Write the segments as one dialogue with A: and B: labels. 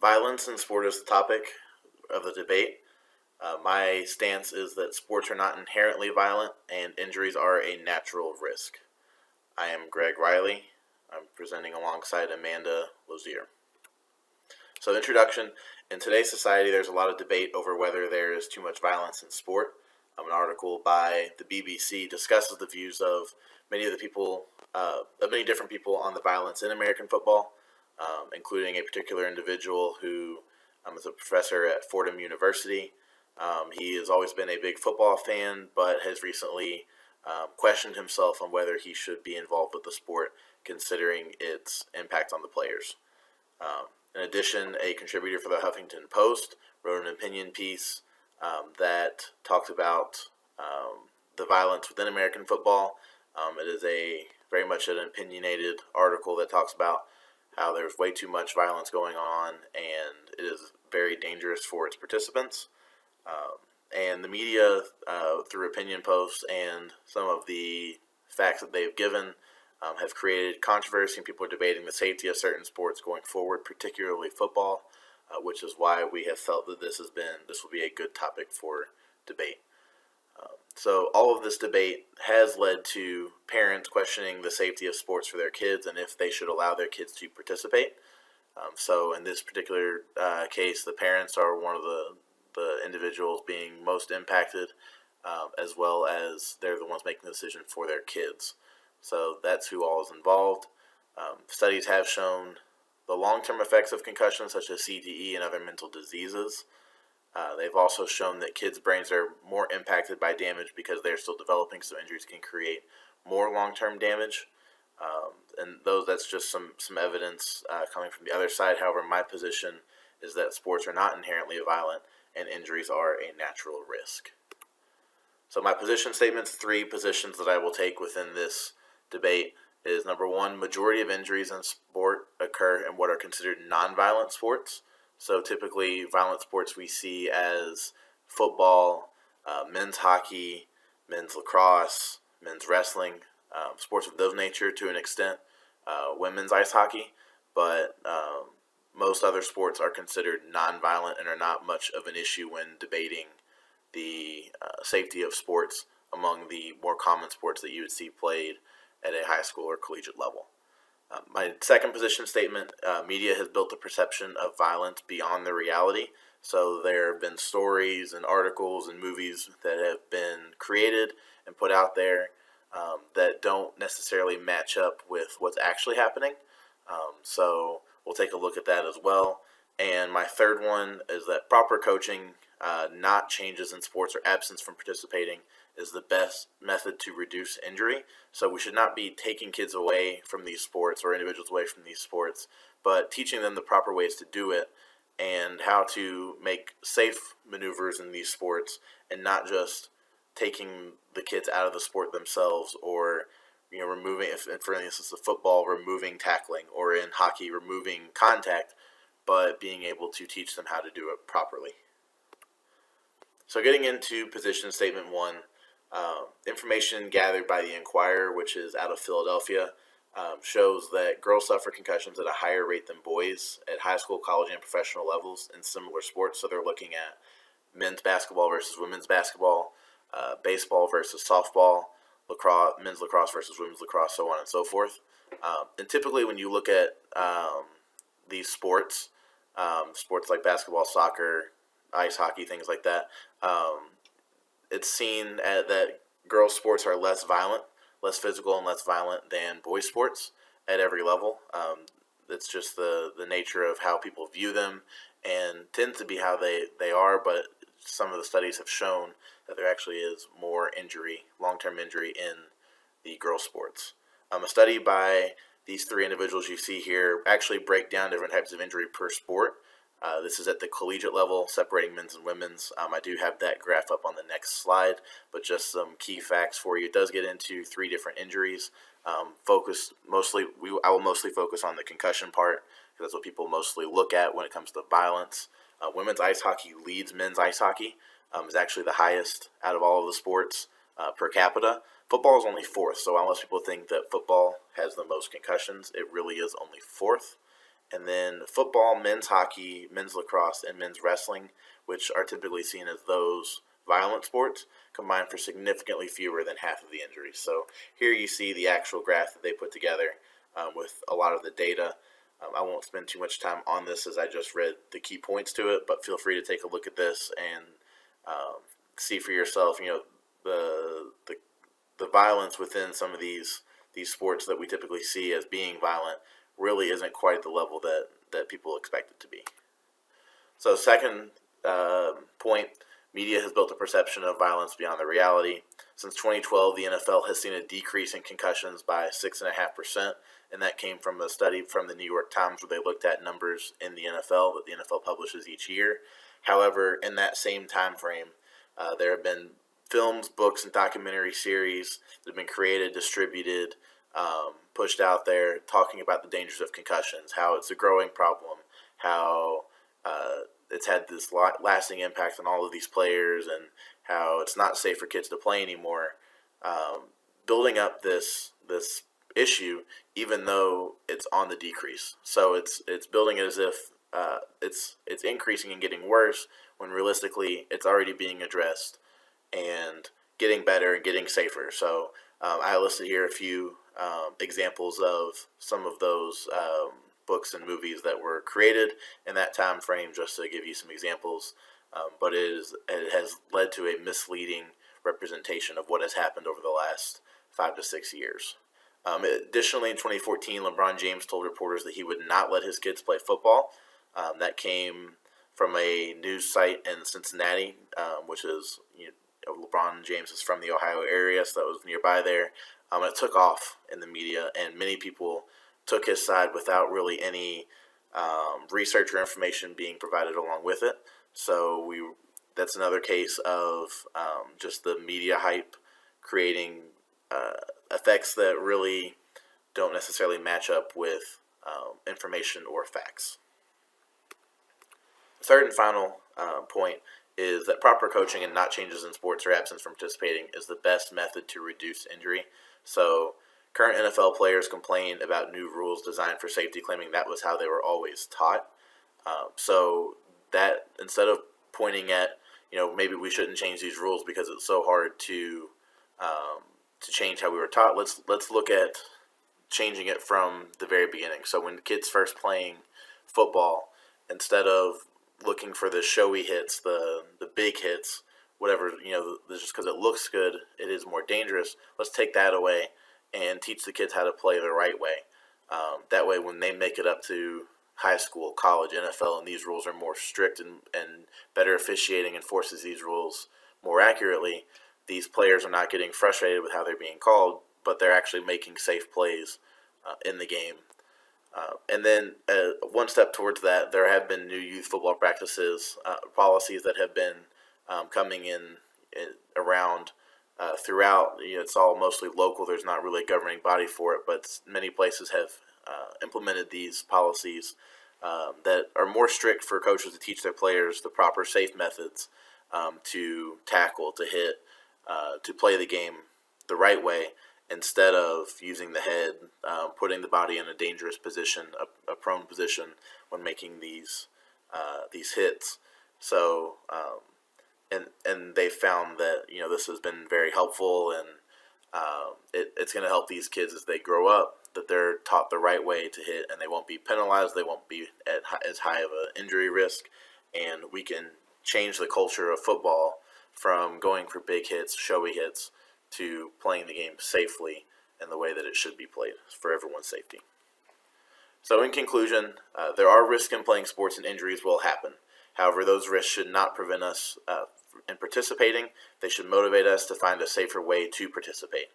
A: Violence in sport is the topic of the debate. My stance is that sports are not inherently violent and injuries are a natural risk. I am Greg Reilly. I'm presenting alongside Amanda Lozier. So, introduction. In today's society, there's a lot of debate over whether there is too much violence in sport. An article by the BBC discusses the views of many different people on the violence in American football, including a particular individual who is a professor at Fordham University. He has always been a big football fan, but has recently questioned himself on whether he should be involved with the sport, considering its impact on the players. In addition, a contributor for the Huffington Post wrote an opinion piece that talked about the violence within American football. It is very much an opinionated article that talks about how there's way too much violence going on and it is very dangerous for its participants. And the media, through opinion posts and some of the facts that they've given, have created controversy, and people are debating the safety of certain sports going forward, particularly football, which is why we have felt that this will be a good topic for debate. So all of this debate has led to parents questioning the safety of sports for their kids and if they should allow their kids to participate. So in this particular case, the parents are one of the individuals being most impacted, as well as they're the ones making the decision for their kids. So that's who all is involved. Studies have shown the long-term effects of concussions, such as CTE and other mental diseases. They've also shown that kids' brains are more impacted by damage because they're still developing, so injuries can create more long-term damage. That's just some evidence coming from the other side. However, my position is that sports are not inherently violent and injuries are a natural risk. So my position statements, 3 positions that I will take within this debate is number 1, majority of injuries in sport occur in what are considered non-violent sports. So typically violent sports we see as football, men's hockey, men's lacrosse, men's wrestling, sports of those nature to an extent, women's ice hockey, but most other sports are considered non-violent and are not much of an issue when debating the safety of sports among the more common sports that you would see played at a high school or collegiate level. My second position statement, media has built a perception of violence beyond the reality. So there have been stories and articles and movies that have been created and put out there that don't necessarily match up with what's actually happening. So we'll take a look at that as well. And my third one is that proper coaching, not changes in sports or absence from participating, is the best method to reduce injury. So we should not be taking kids away from these sports or individuals away from these sports, but teaching them the proper ways to do it and how to make safe maneuvers in these sports, and not just taking the kids out of the sport themselves, or removing, if for instance the football, removing tackling, or in hockey removing contact, but being able to teach them how to do it properly. So getting into position statement 1, information gathered by the Inquirer, which is out of Philadelphia, shows that girls suffer concussions at a higher rate than boys at high school, college, and professional levels in similar sports. So they're looking at men's basketball versus women's basketball, baseball versus softball, lacrosse, men's lacrosse versus women's lacrosse, so on and so forth. And typically when you look at these sports like basketball, soccer, ice hockey, things like that, it's seen that girls' sports are less violent, less physical, and less violent than boys' sports at every level. It's just the nature of how people view them, and tends to be how they are, but some of the studies have shown that there actually is more injury, long-term injury, in the girls' sports. A study by these 3 individuals you see here actually break down different types of injury per sport. This is at the collegiate level, separating men's and women's. I do have that graph up on the next slide, but just some key facts for you. It does get into 3 different injuries. I will mostly focus on the concussion part, because that's what people mostly look at when it comes to violence. Women's ice hockey leads men's ice hockey. Is actually the highest out of all of the sports per capita. Football is only 4th, so unless people think that football has the most concussions, it really is only 4th. And then football, men's hockey, men's lacrosse, and men's wrestling, which are typically seen as those violent sports, combined for significantly fewer than half of the injuries. So here you see the actual graph that they put together with a lot of the data. I won't spend too much time on this as I just read the key points to it, but feel free to take a look at this and see for yourself, the violence within some of these sports that we typically see as being violent really isn't quite at the level that people expect it to be. So second point, media has built a perception of violence beyond the reality. Since 2012, the NFL has seen a decrease in concussions by 6.5%, and that came from a study from the New York Times where they looked at numbers in the NFL that the NFL publishes each year. However, in that same time frame, there have been films, books, and documentary series that have been created, distributed, pushed out there, talking about the dangers of concussions, how it's a growing problem, how it's had this lasting impact on all of these players, and how it's not safe for kids to play anymore. Building up this issue, even though it's on the decrease. So it's building it as if it's increasing and getting worse, when realistically it's already being addressed and getting better and getting safer. So I listed here a few examples of some of those books and movies that were created in that time frame, just to give you some examples. But it has led to a misleading representation of what has happened over the last 5 to 6 years. Additionally, in 2014, LeBron James told reporters that he would not let his kids play football. That came from a news site in Cincinnati, which is, LeBron James is from the Ohio area, so that was nearby there. It took off in the media, and many people took his side without really any research or information being provided along with it. So that's another case of just the media hype creating effects that really don't necessarily match up with information or facts. The third and final point is that proper coaching and not changes in sports or absence from participating is the best method to reduce injury. So current NFL players complain about new rules designed for safety, claiming that was how they were always taught. So that instead of pointing at, maybe we shouldn't change these rules because it's so hard to change how we were taught, let's look at changing it from the very beginning. So when kids first playing football, instead of looking for the showy hits, the big hits, whatever, just because it looks good, it is more dangerous. Let's take that away and teach the kids how to play the right way. That way, when they make it up to high school, college, NFL, and these rules are more strict and better officiating enforces these rules more accurately, these players are not getting frustrated with how they're being called, but they're actually making safe plays in the game. And then one step towards that, there have been new youth football practices, policies that have been coming in around throughout. It's all mostly local. There's not really a governing body for it, but many places have implemented these policies that are more strict for coaches to teach their players the proper safe methods to tackle, to hit, to play the game the right way, instead of using the head, putting the body in a dangerous position, a prone position when making these hits. So, and they found that this has been very helpful, and it's going to help these kids as they grow up, that they're taught the right way to hit, and they won't be penalized. They won't be at as high of an injury risk, and we can change the culture of football from going for big hits, showy hits, to playing the game safely in the way that it should be played for everyone's safety. So in conclusion, there are risks in playing sports and injuries will happen. However, those risks should not prevent us in participating. They should motivate us to find a safer way to participate.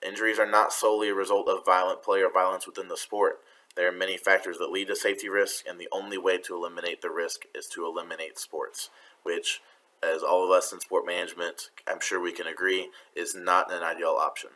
A: Injuries are not solely a result of violent play or violence within the sport. There are many factors that lead to safety risks, and the only way to eliminate the risk is to eliminate sports, which, as all of us in sport management, I'm sure we can agree, is not an ideal option.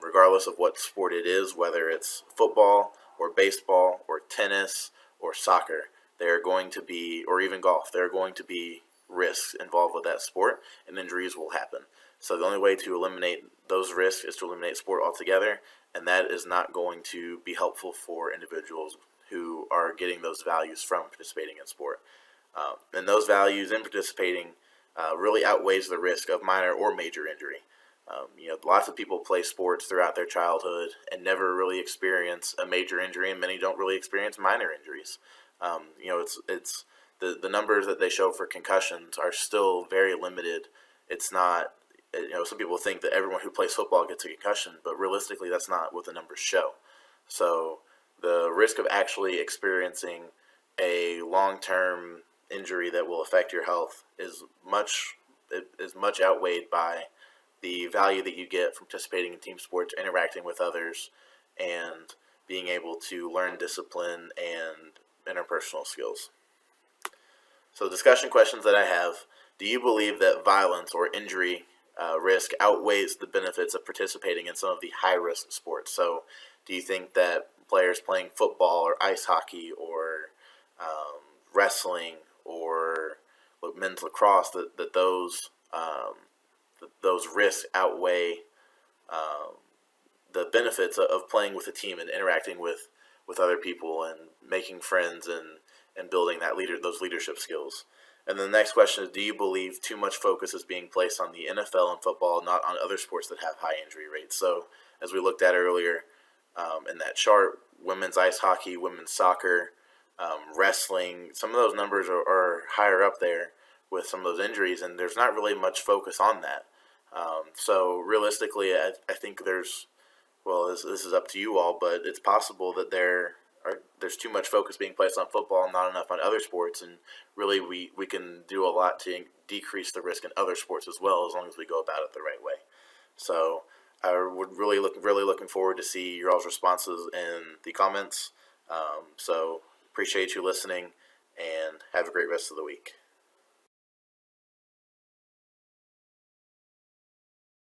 A: Regardless of what sport it is, whether it's football or baseball or tennis or soccer, there are going to be, or even golf, there are going to be risks involved with that sport, and injuries will happen. So the only way to eliminate those risks is to eliminate sport altogether, and that is not going to be helpful for individuals who are getting those values from participating in sport. And those values in participating really outweighs the risk of minor or major injury. Lots of people play sports throughout their childhood and never really experience a major injury, and many don't really experience minor injuries. It's the numbers that they show for concussions are still very limited. It's not, some people think that everyone who plays football gets a concussion, but realistically, that's not what the numbers show. So the risk of actually experiencing a long-term injury that will affect your health is much outweighed by the value that you get from participating in team sports, interacting with others, and being able to learn discipline and interpersonal skills. So discussion questions that I have: do you believe that violence or injury risk outweighs the benefits of participating in some of the high-risk sports? So do you think that players playing football or ice hockey or wrestling or men's lacrosse, that those risks outweigh the benefits of playing with a team and interacting with other people and making friends and building those leadership skills? And then the next question is, do you believe too much focus is being placed on the NFL and football, not on other sports that have high injury rates? So as we looked at earlier in that chart, women's ice hockey, women's soccer, wrestling, some of those numbers are higher up there with some of those injuries, and there's not really much focus on that. So realistically, I think this is up to you all, but it's possible that there's too much focus being placed on football and not enough on other sports, and really we can do a lot to decrease the risk in other sports as well, as long as we go about it the right way. So I would really looking forward to see your all's responses in the comments. So appreciate you listening, and have a great rest of the week.